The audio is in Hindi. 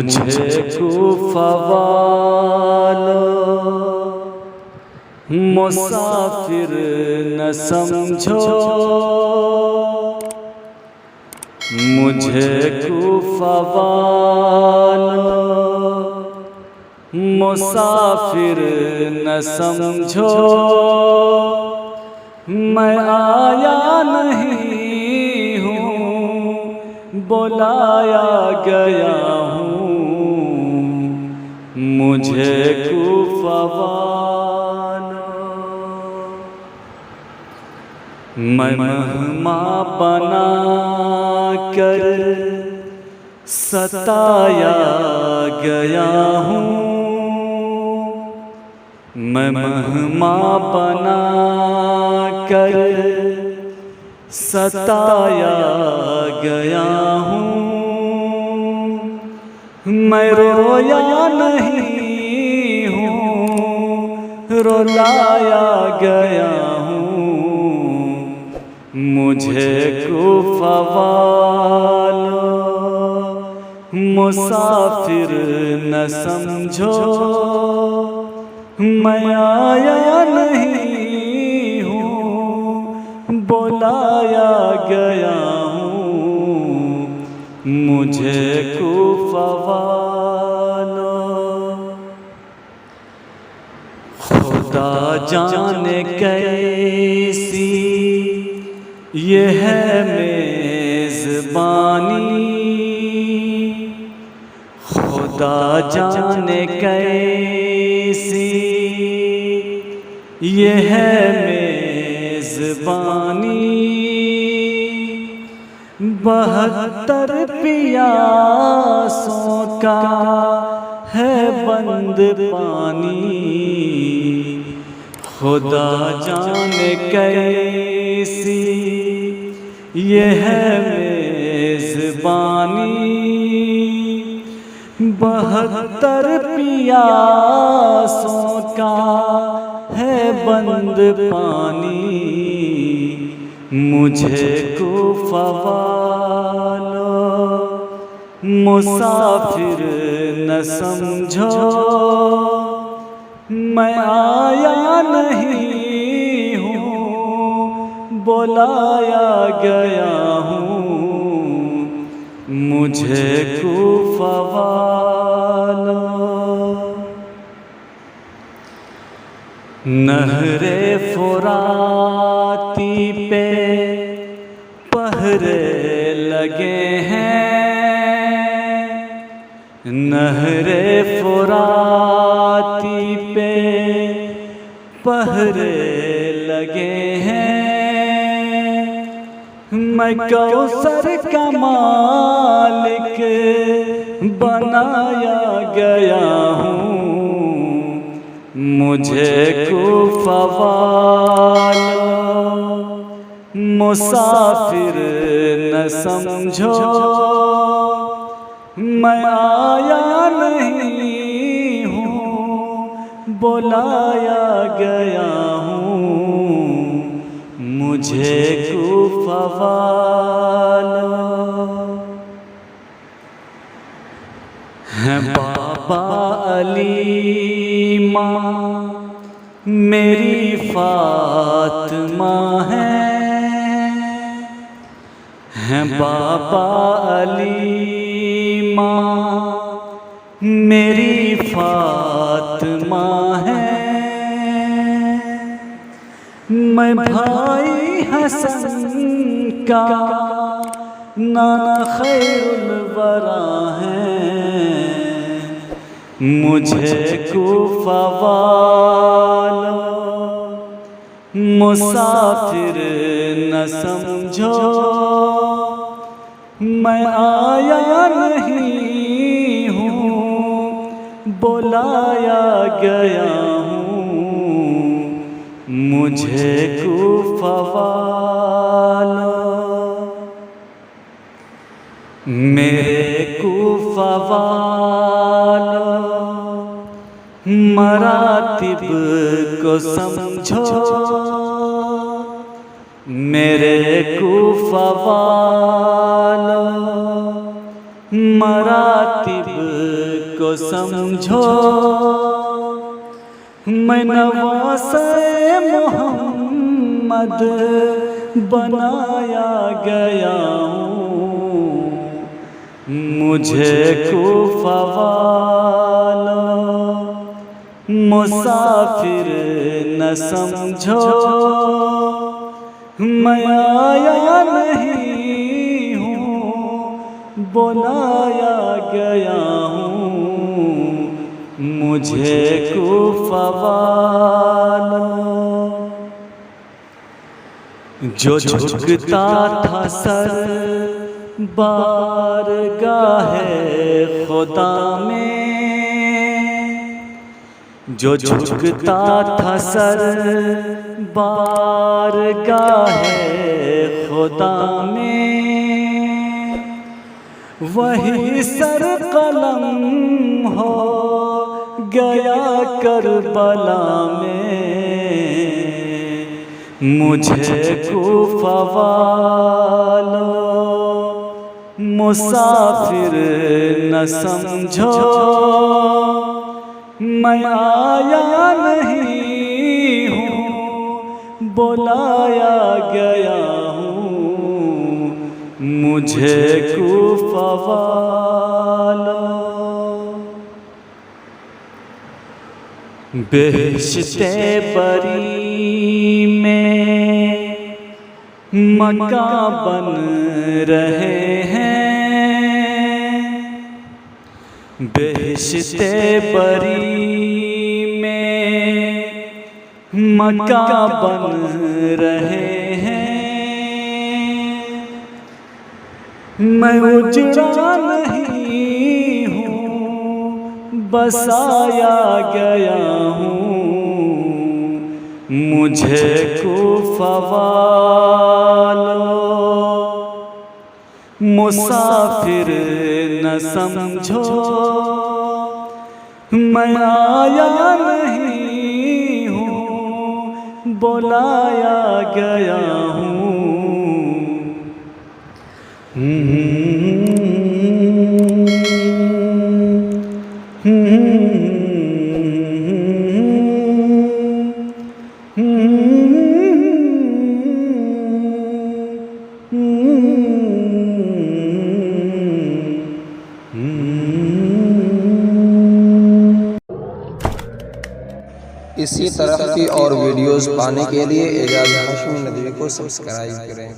मुझे कूफा वालों मुसाफिर न समझो, मुझे कूफा वालों मुसाफिर न समझो। मैं आया नहीं हूँ, बुलाया गया हूँ, मुझे कूफा वालों। मैं मेहमान बना कर सताया गया हूँ, मैं मेहमान बना कर सताया गया हूँ। मैं रोया नहीं हूँ, रुलाया गया हूँ, मुझे कूफा वालों मुसाफिर न समझो। मैं आया नहीं हूँ, बुलाया गया हूँ, मुझे कूफा वालों। खुदा जाने कैसी ये है मेज़बानी, खुदा जाने कैसी ये है मेज़बानी। 72 प्यासों का है बंद पानी, खुदा जाने कैसी ये है मेज़बानी। 72 प्यासों का है बंद पानी, मुझे कूफा वालों मुसाफिर न समझो। मैं आया नहीं हूँ, बुलाया गया हूँ, मुझे कूफा वालों। नहरे फुराती पे पहरे लगे हैं, नहरे फुराती पे पहरे लगे हैं। मैं कौसर का मालिक बनाया गया हूँ, मुझे कूफा वालों मुसाफिर न समझो। मैं आया नहीं हूँ, बुलाया गया हूँ, मुझे कूफा वालों। हैं बाबा अली माँ मेरी फातिमा हैं बाबा अली माँ मेरी फातिमा है। मैं भाई हसन का नाना खैरुल वरा है, मुझे कूफा वालों मुसाफिर न समझो। मैं आया नहीं हूँ, बुलाया गया हूँ, मुझे कूफा वालों। मेरे कूफा वालों मरातिब को समझो, मेरे कूफा वालों मरातिब को समझो, मैं नवासे मोहम्मद बनाया गया हूँ। मुझे कूफा वालों मुसाफिर न समझो, मैं आया नहीं हूँ बुलाया गया हूँ। मुझे कूफा वालों, जो झुकता था सर बारगाहे खुदा में, जो झुकता था सर बारगाहे खुदा में, वही सर कलम हो गया करबला में। मुझे कूफा वालों मुसाफिर न समझो, मैं आया नहीं हूँ बुलाया गया हूँ। मुझे कूफा वालों, बेहिश्ते बरी में मकान बन रहे हैं, बेहिश्ते बरी में मकान बन रहे हैं। मैं उजड़ा नहीं हूँ बसाया गया हूँ। मुझे कूफा वालों मुसाफिर न समझो, मैं आया नहीं हूँ बुलाया गया हूँ। इसी तरह की और वीडियोस पाने के लिए एजाज हाशमी नदवी को सब्सक्राइब करें।